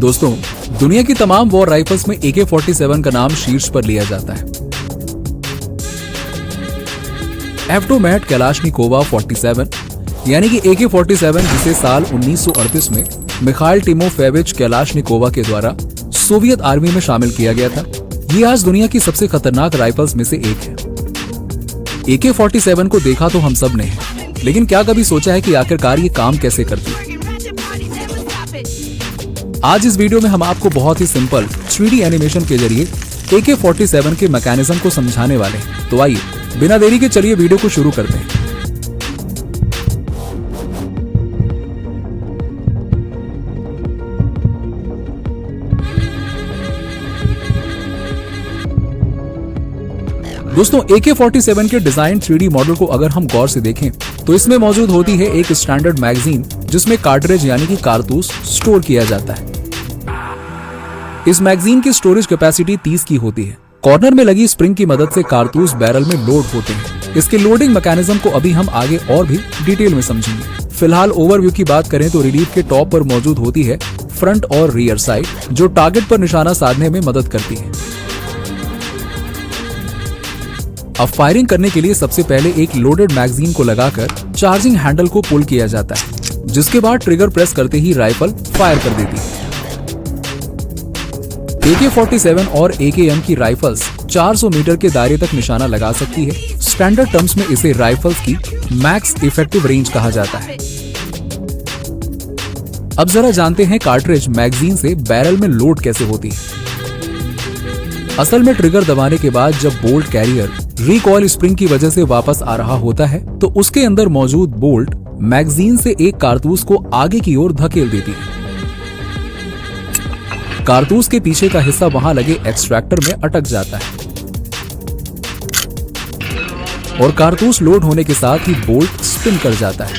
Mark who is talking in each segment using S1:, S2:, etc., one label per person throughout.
S1: दोस्तों, दुनिया की तमाम वॉर राइफल्स में AK-47 का नाम शीर्ष पर लिया जाता है। एवटोमैट कैलाशनिकोवा 47 यानी कि AK-47, जिसे साल 1938 में मिखाइल टिमोफेविच कैलाशनिकोवा के द्वारा सोवियत आर्मी में शामिल किया गया था, ये आज दुनिया की सबसे खतरनाक राइफल्स में से एक है। AK-47 को देखा तो हम सब ने है, लेकिन क्या कभी सोचा है कि आखिरकार ये काम कैसे करती है? आज इस वीडियो में हम आपको बहुत ही सिंपल 3D एनिमेशन के जरिए AK-47 के मैकेनिज्म को समझाने वाले हैं। तो आइए बिना देरी के चलिए वीडियो को शुरू करते हैं। दोस्तों, AK-47 के डिजाइन 3D मॉडल को अगर हम गौर से देखें तो इसमें मौजूद होती है एक स्टैंडर्ड मैगजीन, जिसमें कार्ट्रिज यानी कि कारतूस स्टोर किया जाता है। इस मैगजीन की स्टोरेज कैपेसिटी 30 की होती है। कॉर्नर में लगी स्प्रिंग की मदद से कारतूस बैरल में लोड होते हैं। इसके लोडिंग मैकेनिज्म को अभी हम आगे और भी डिटेल में समझेंगे। फिलहाल ओवरव्यू की बात करें तो रिलीफ के टॉप पर मौजूद होती है फ्रंट और रियर साइड, जो टारगेट पर निशाना साधने में मदद करती है। अब फायरिंग करने के लिए सबसे पहले एक लोडेड मैगजीन को लगाकर चार्जिंग हैंडल को पुल किया जाता है, जिसके बाद ट्रिगर प्रेस करते ही राइफल फायर कर देती है। AK-47 और AKM की राइफल्स 400 मीटर के दायरे तक निशाना लगा सकती है। स्टैंडर्ड टर्म्स में इसे राइफल्स की मैक्स इफेक्टिव रेंज कहा जाता है। अब जरा जानते हैं कार्ट्रिज मैगजीन से बैरल में लोड कैसे होती है। असल में ट्रिगर दबाने के बाद जब बोल्ट कैरियर रिकॉइल स्प्रिंग की वजह से वापस आ रहा होता है, तो उसके अंदर मौजूद बोल्ट मैगजीन से एक कारतूस को आगे की ओर धकेल देती है। कारतूस के पीछे का हिस्सा वहां लगे एक्सट्रैक्टर में अटक जाता है और कारतूस लोड होने के साथ ही बोल्ट स्पिन कर जाता है।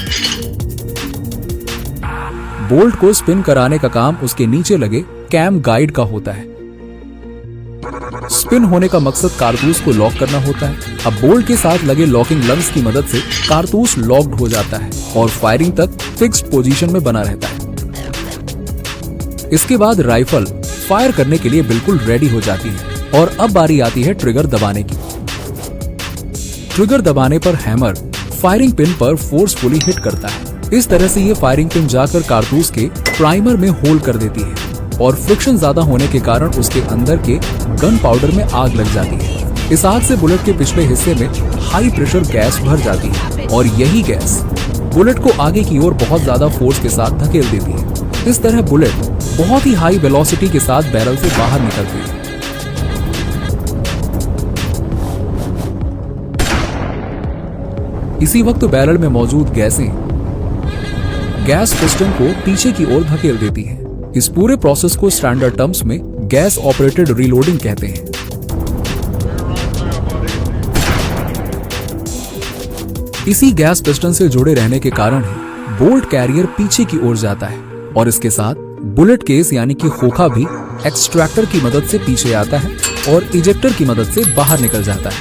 S1: बोल्ट को स्पिन कराने का काम उसके नीचे लगे कैम गाइड का होता है। स्पिन होने का मकसद कारतूस को लॉक करना होता है। अब बोल्ट के साथ लगे लॉकिंग लंग्स की मदद से कारतूस लॉक्ड हो जाता है और फायरिंग तक फिक्स्ड पोजीशन में बना रहता है। इसके बाद राइफल फायर करने के लिए बिल्कुल रेडी हो जाती है और अब बारी आती है ट्रिगर दबाने की। ट्रिगर दबाने पर हैमर फायरिंग पिन पर फोर्सफुली हिट करता है। इस तरह से ये फायरिंग पिन जाकर कारतूस के प्राइमर में होल कर देती है और फ्रिक्शन ज्यादा होने के कारण उसके अंदर के गन पाउडर में आग लग जाती है। इस आग से बुलेट के पिछले हिस्से में हाई प्रेशर गैस भर जाती है और यही गैस बुलेट को आगे की ओर बहुत ज्यादा फोर्स के साथ धकेल देती है। इस तरह बुलेट बहुत ही हाई वेलोसिटी के साथ बैरल से बाहर निकलती है। इसी वक्त बैरल में मौजूद गैसें गैस पिस्टन को पीछे की ओर धकेल देती हैं। इस पूरे प्रोसेस को स्टैंडर्ड टर्म्स में गैस ऑपरेटेड रीलोडिंग कहते हैं। इसी गैस पिस्टन से जुड़े रहने के कारण ही बोल्ट कैरियर पीछे की ओर जाता है और इसके साथ बुलेट केस यानी कि खोखा भी एक्सट्रैक्टर की मदद से पीछे आता है और इजेक्टर की मदद से बाहर निकल जाता है।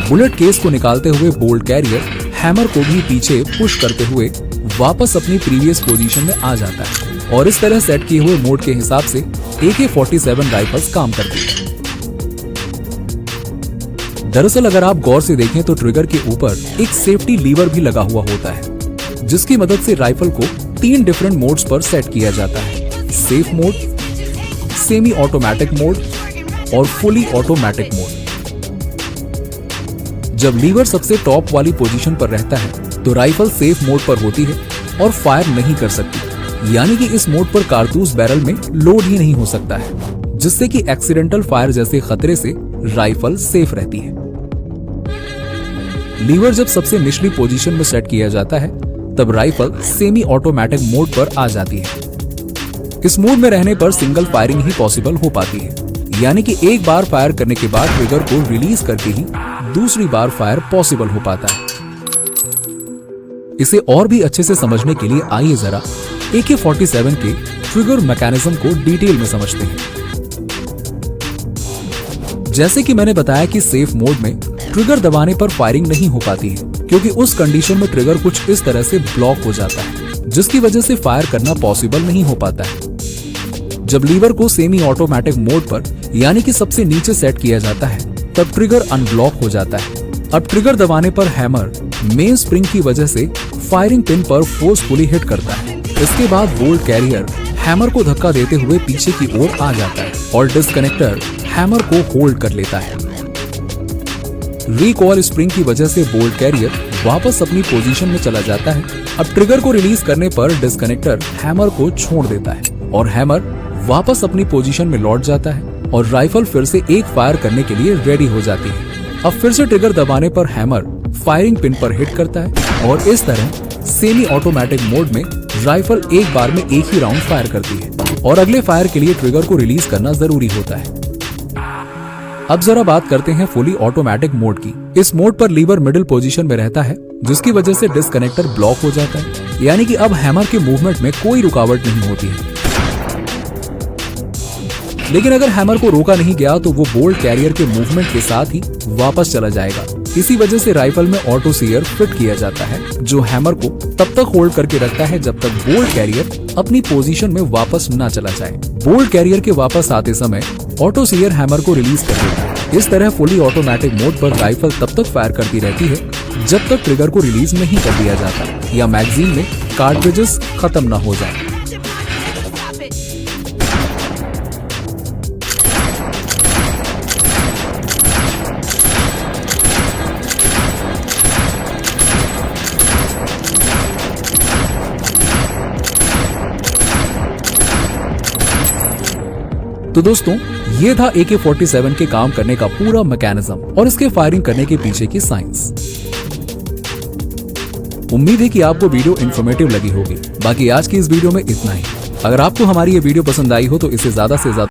S1: बुलेट केस को निकालते हुए बोल्ट कैरियर हैमर को भी पीछे पुश करते हुए वापस अपनी प्रीवियस पोजीशन में आ जाता है और इस तरह सेट किए हुए मोड के हिसाब से AK-47 राइफल्स काम करती है। दरअसल अगर आप गौर से देखें तो ट्रिगर के ऊपर एक सेफ्टी लीवर भी लगा हुआ होता है, जिसकी मदद से राइफल को 3 डिफरेंट मोड्स पर सेट किया जाता है: safe mode, semi automatic mode और फुली ऑटोमेटिक मोड। जब लीवर सबसे टॉप वाली पोजीशन पर रहता है तो राइफल सेफ मोड पर होती है और फायर नहीं कर सकती, यानी कि इस मोड पर कारतूस बैरल में लोड ही नहीं हो सकता है, जिससे कि एक्सीडेंटल फायर जैसे खतरे से राइफल सेफ रहती है। लीवर जब सबसे निचली पोजीशन में सेट किया जाता है तब राइफल सेमी ऑटोमेटिक मोड पर आ जाती है। इस मोड में रहने पर सिंगल फायरिंग ही पॉसिबल हो पाती है, यानी कि एक बार फायर करने के बाद ट्रिगर को रिलीज करके ही दूसरी बार फायर पॉसिबल हो पाता है। इसे और भी अच्छे से समझने के लिए आइए जरा AK-47 के ट्रिगर मैकेनिज्म को डिटेल में समझते हैं। जैसे कि मैंने बताया कि सेफ मोड में ट्रिगर दबाने पर फायरिंग नहीं हो पाती है, क्योंकि उस कंडीशन में ट्रिगर कुछ इस तरह से ब्लॉक हो जाता है। जिसकी वजह से फायर करना पॉसिबल नहीं हो पाता है। जब लीवर को सेमी ऑटोमेटिक मोड पर यानी कि सबसे नीचे सेट किया जाता है तब ट्रिगर अनब्लॉक हो जाता है। अब ट्रिगर दबाने पर हैमर मेन स्प्रिंग की वजह से फायरिंग पिन पर फोर्सफुली हिट करता है। इसके बाद बोल्ट कैरियर हैमर को धक्का देते हुए पीछे की ओर आ जाता है और डिस्कनेक्टर हैमर को होल्ड कर लेता है। रिकॉल स्प्रिंग की वजह से बोल्ट कैरियर वापस अपनी पोजीशन में चला जाता है। अब ट्रिगर को रिलीज करने पर डिस्कनेक्टर हैमर को छोड़ देता है और हैमर वापस अपनी पोजीशन में लौट जाता है और राइफल फिर से एक फायर करने के लिए रेडी हो जाती है। अब फिर से ट्रिगर दबाने पर हैमर फायरिंग पिन पर हिट करता है और इस तरह सेमी ऑटोमेटिक मोड में राइफल एक बार में एक ही राउंड फायर करती है और अगले फायर के लिए ट्रिगर को रिलीज करना जरूरी होता है। अब जरा बात करते हैं फुली ऑटोमेटिक मोड की। इस मोड पर लीवर मिडिल पोजीशन में रहता है जिसकी वजह से डिस्कनेक्टर ब्लॉक हो जाता है, यानी कि अब हैमर के मूवमेंट में कोई रुकावट नहीं होती है। लेकिन अगर हैमर को रोका नहीं गया तो वो बोल्ट कैरियर के मूवमेंट के साथ ही वापस चला जाएगा। इसी वजह से राइफल में ऑटो सीयर फिट किया जाता है जो हैमर को तब तक होल्ड करके रखता है जब तक बोल्ट कैरियर अपनी पोजीशन में वापस न चला जाए। बोल्ट कैरियर के वापस आते समय ऑटो सीयर हैमर को रिलीज कर देता है। इस तरह फुली ऑटोमेटिक मोड पर राइफल तब तक फायर करती रहती है जब तक ट्रिगर को रिलीज नहीं कर दिया जाता या मैगजीन में कार्ट्रिजेस खत्म न हो जाए। तो दोस्तों ये था AK-47 के काम करने का पूरा मैकेनिज्म और इसके फायरिंग करने के पीछे की साइंस। उम्मीद है कि आपको वीडियो इन्फॉर्मेटिव लगी होगी। बाकी आज की इस वीडियो में इतना ही। अगर आपको हमारी ये वीडियो पसंद आई हो तो इसे ज्यादा से ज्यादा